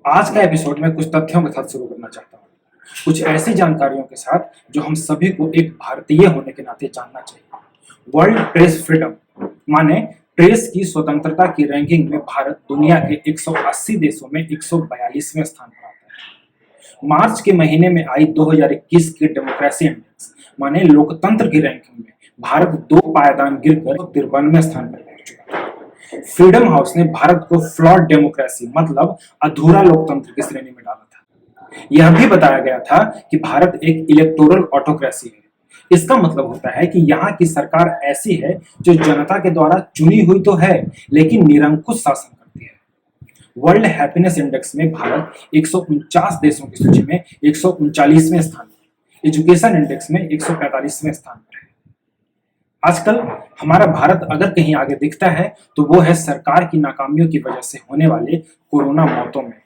आज का एपिसोड में कुछ तथ्यों के साथ शुरू करना चाहता हूँ। कुछ ऐसी जानकारियों के साथ जो हम सभी को एक भारतीय होने के नाते जानना चाहिए। वर्ल्ड प्रेस फ्रीडम माने प्रेस की स्वतंत्रता की रैंकिंग में भारत दुनिया के 180 देशों में 142वें स्थान पर आता है। मार्च के महीने में आई 2021 की डेमोक्रेसी इंडेक्स माने लोकतंत्र की रैंकिंग में भारत 2 पायदान गिरकर 53वें स्थान पर पहुंच चुका है। फ्रीडम हाउस ने भारत को फ्लॉड डेमोक्रेसी मतलब अधूरा लोकतंत्र की श्रेणी में डाला था। यह भी बताया गया था कि भारत एक इलेक्टोरल ऑटोक्रेसी है। इसका मतलब होता है कि यहाँ की सरकार ऐसी है जो जनता के द्वारा चुनी हुई तो है, लेकिन निरंकुश शासन करती है। वर्ल्ड हैप्पीनेस इंडेक्स में भारत 149 देशों की सूची में 139वें स्थान पर, एजुकेशन इंडेक्स में 145वें स्थान पर है। आजकल हमारा भारत अगर कहीं आगे दिखता है तो वो है सरकार की नाकामियों की वजह से होने वाले कोरोना मौतों में।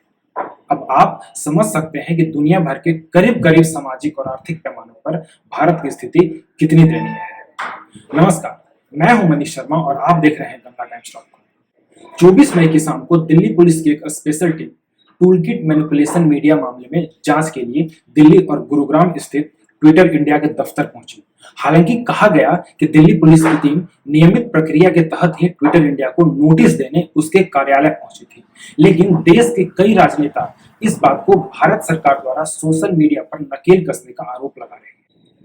अब आप समझ सकते हैं कि दुनिया भर के करीब करीब सामाजिक और आर्थिक पैमानों पर भारत की स्थिति कितनी दयनीय है। नमस्कार, मैं हूं मनीष शर्मा और आप देख रहे हैं गंगा टाइम्स। 24 मई की शाम को दिल्ली पुलिस की एक special team toolkit manipulation media मामले में जांच के लिए दिल्ली और गुरुग्राम स्थित ट्विटर इंडिया के दफ्तर पहुंची। हालांकि कहा गया कि दिल्ली पुलिस की टीम नियमित प्रक्रिया के तहत ही ट्विटर इंडिया को नोटिस देने उसके कार्यालय पहुंची थी, लेकिन देश के कई राजनेता इस बात को भारत सरकार द्वारा सोशल मीडिया पर नकेल कसने का आरोप लगा रहे हैं।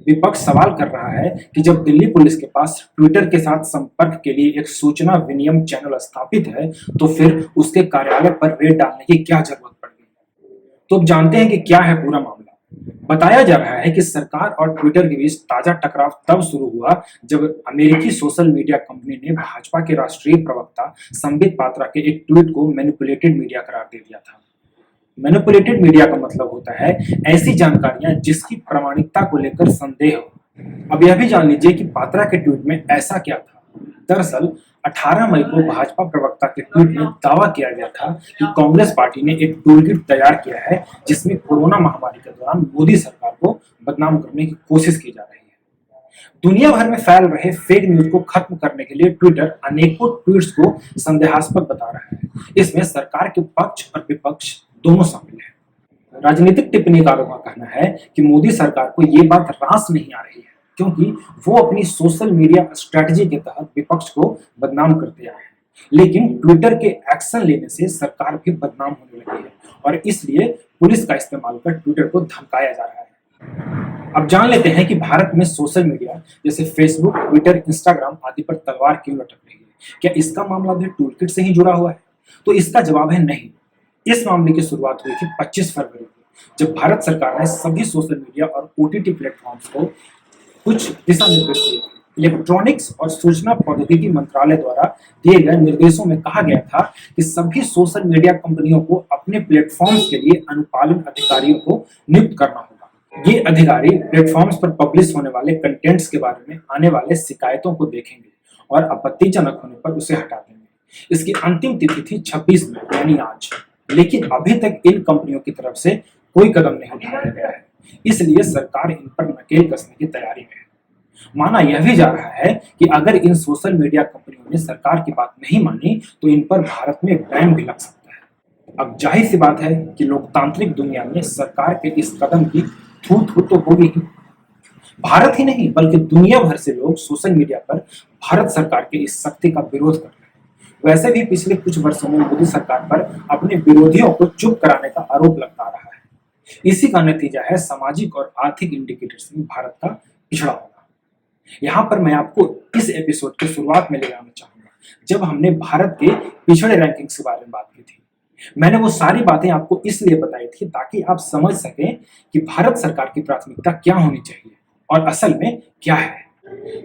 विपक्ष सवाल कर रहा है कि जब दिल्ली पुलिस के पास ट्विटर के साथ संपर्क के लिए एक सूचना विनिमय चैनल स्थापित है तो फिर उसके कार्यालय पर रेड डालने की क्या जरूरत पड़ गई। तो अब जानते हैं कि क्या है पूरा मामला। बताया जा रहा है कि सरकार और ट्विटर के बीच ताजा टकराव तब शुरू हुआ जब अमेरिकी सोशल मीडिया कंपनी ने भाजपा के राष्ट्रीय प्रवक्ता संबित पात्रा के एक ट्वीट को मैनिपुलेटेड मीडिया करार दे दिया था। मैनिपुलेटेड मीडिया का मतलब होता है ऐसी जानकारियां जिसकी प्रामाणिकता को लेकर संदेह हो। अब यह भी जान लीजिए कि पात्रा के ट्वीट में ऐसा क्या था। दरअसल 18 मई को भाजपा प्रवक्ता के ट्वीट में दावा किया गया था कि कांग्रेस पार्टी ने एक टूलकिट तैयार किया है जिसमें कोरोना महामारी के दौरान मोदी सरकार को बदनाम करने की कोशिश की जा रही है। दुनिया भर में फैल रहे फेक न्यूज को खत्म करने के लिए ट्विटर अनेकों ट्वीट्स को संदेहास्पद बता रहा है। इसमें सरकार के पक्ष और विपक्ष दोनों शामिल हैं। राजनीतिक टिप्पणीकारों का कहना है कि मोदी सरकार को ये बात रास नहीं आ रही है क्योंकि वो अपनी सोशल मीडिया स्ट्रेटजी के तहत विपक्ष को बदनाम करते आए हैं, लेकिन ट्विटर के एक्शन लेने से सरकार भी बदनाम होने लगी है और इसलिए पुलिस का इस्तेमाल कर ट्विटर को धमकाया जा रहा है। अब जान लेते हैं कि भारत में सोशल मीडिया जैसे फेसबुक, ट्विटर, इंस्टाग्राम आदि पर तलवार क्यों लटक रही है। क्या इसका मामला भी टूलकिट से ही जुड़ा हुआ है? तो इसका जवाब है नहीं। इस मामले की शुरुआत हुई थी 25 फरवरी को, जब भारत सरकार ने सभी सोशल मीडिया और ओटीटी प्लेटफॉर्म्स को कुछ दिशा निर्देश दिए थे। इलेक्ट्रॉनिक्स और सूचना प्रौद्योगिकी मंत्रालय द्वारा दिए गए निर्देशों में कहा गया था कि सभी सोशल मीडिया कंपनियों को अपने प्लेटफॉर्म्स के लिए अनुपालन अधिकारियों को नियुक्त करना होगा। ये अधिकारी प्लेटफॉर्म्स पर पब्लिश होने वाले कंटेंट्स के बारे में आने वाले शिकायतों को देखेंगे और आपत्तिजनक होने पर उसे हटा देंगे। इसकी अंतिम तिथि थी 26 मई यानी आज, लेकिन अभी तक इन कंपनियों की तरफ से कोई कदम नहीं उठाया गया है, इसलिए सरकार इन पर नकेल कसने की तैयारी में है। माना यह भी जा रहा है कि अगर इन सोशल मीडिया कंपनियों ने सरकार की बात नहीं मानी तो इन पर भारत में बैन भी लग सकता है। अब जाहिर सी बात है कि लोकतांत्रिक दुनिया में सरकार के इस कदम की थू थू तो होगी ही। भारत ही नहीं बल्कि दुनिया भर से लोग सोशल मीडिया पर भारत सरकार के इस सख्ती का विरोध कर रहे हैं। वैसे भी पिछले कुछ वर्षों में मोदी सरकार पर अपने विरोधियों को चुप कराने का आरोप लगता रहा है। इसी का नतीजा है सामाजिक और आर्थिक इंडिकेटर्स में भारत का पिछड़ा होना। यहाँ पर मैं आपको इस एपिसोड की शुरुआत में ले जाना चाहूंगा जब हमने भारत के पिछड़े रैंकिंग्स के बारे में बात की थी। मैंने वो सारी बातें आपको इसलिए बताई थी ताकि आप समझ सकें कि भारत सरकार की प्राथमिकता क्या होनी चाहिए और असल में क्या है।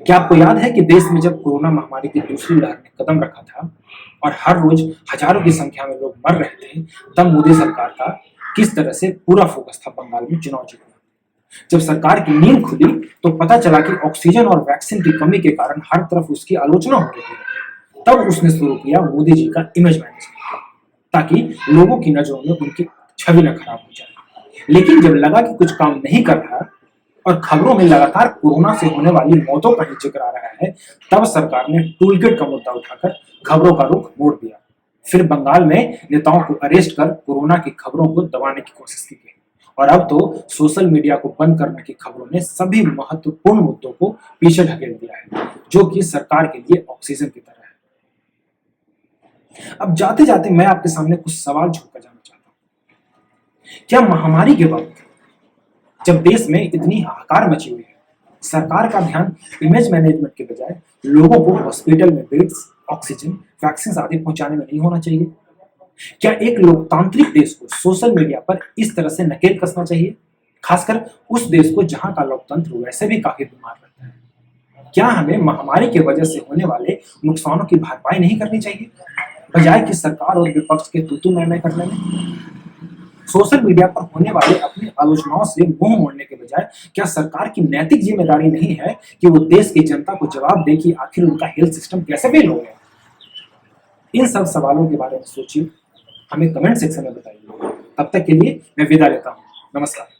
क्या आपको याद है कि देश में जब कोरोना महामारी की दूसरी लहर ने कदम रखा था और हर रोज हजारों की संख्या में लोग मर रहे थे, तब मोदी सरकार का किस तरह से पूरा फोकस था बंगाल में चुनाव जीतना। जब सरकार की नींद खुली तो पता चला कि ऑक्सीजन और वैक्सीन की कमी के कारण हर तरफ उसकी आलोचना हो रही है। तब उसने शुरू किया मोदी जी का इमेज मैनेजमेंट ताकि लोगों की नजरों में उनकी छवि न खराब हो जाए। लेकिन जब लगा कि कुछ काम नहीं कर रहा और खबरों में लगातार कोरोना से होने वाली मौतों का ही जिक्र आ रहा है, तब सरकार ने टूलकिट का मुद्दा उठाकर खबरों का रुख मोड़ दिया। फिर बंगाल में नेताओं को अरेस्ट कर कोरोना की खबरों को दबाने की कोशिश की गई और अब तो सोशल मीडिया को बंद करने की खबरों ने सभी महत्वपूर्ण मुद्दों को पीछे ढकेल दिया है, जो कि सरकार के लिए ऑक्सीजन की तरह है। अब जाते जाते मैं आपके सामने कुछ सवाल छोड़कर जाना चाहता हूं। क्या महामारी के वक्त जब देश में इतनी हाहाकार मची हुई है, सरकार का ध्यान इमेज मैनेजमेंट के बजाय लोगों को हॉस्पिटल में बेड्स, ऑक्सीजन, वैक्सीन आदि पहुंचाने में नहीं होना चाहिए? क्या एक लोकतांत्रिक देश को सोशल मीडिया पर इस तरह से नकेल कसना चाहिए, खासकर उस देश को जहां का लोकतंत्र वैसे भी काफी बीमार रहता है? क्या हमें महामारी की वजह से होने वाले नुकसानों की भरपाई नहीं करनी चाहिए, बजाय कि सरकार और विपक्ष के तूतू मैं करने में? सोशल मीडिया पर होने वाले अपनी आलोचनाओं से मुंह मोड़ने के बजाय क्या सरकार की नैतिक जिम्मेदारी नहीं है कि वो देश की जनता को जवाब दे कि आखिर उनका हेल्थ सिस्टम कैसे फेल हो गया? इन सब सवालों के बारे में सोचिए, हमें कमेंट सेक्शन में बताइए। तब तक के लिए मैं विदा लेता हूँ। नमस्कार।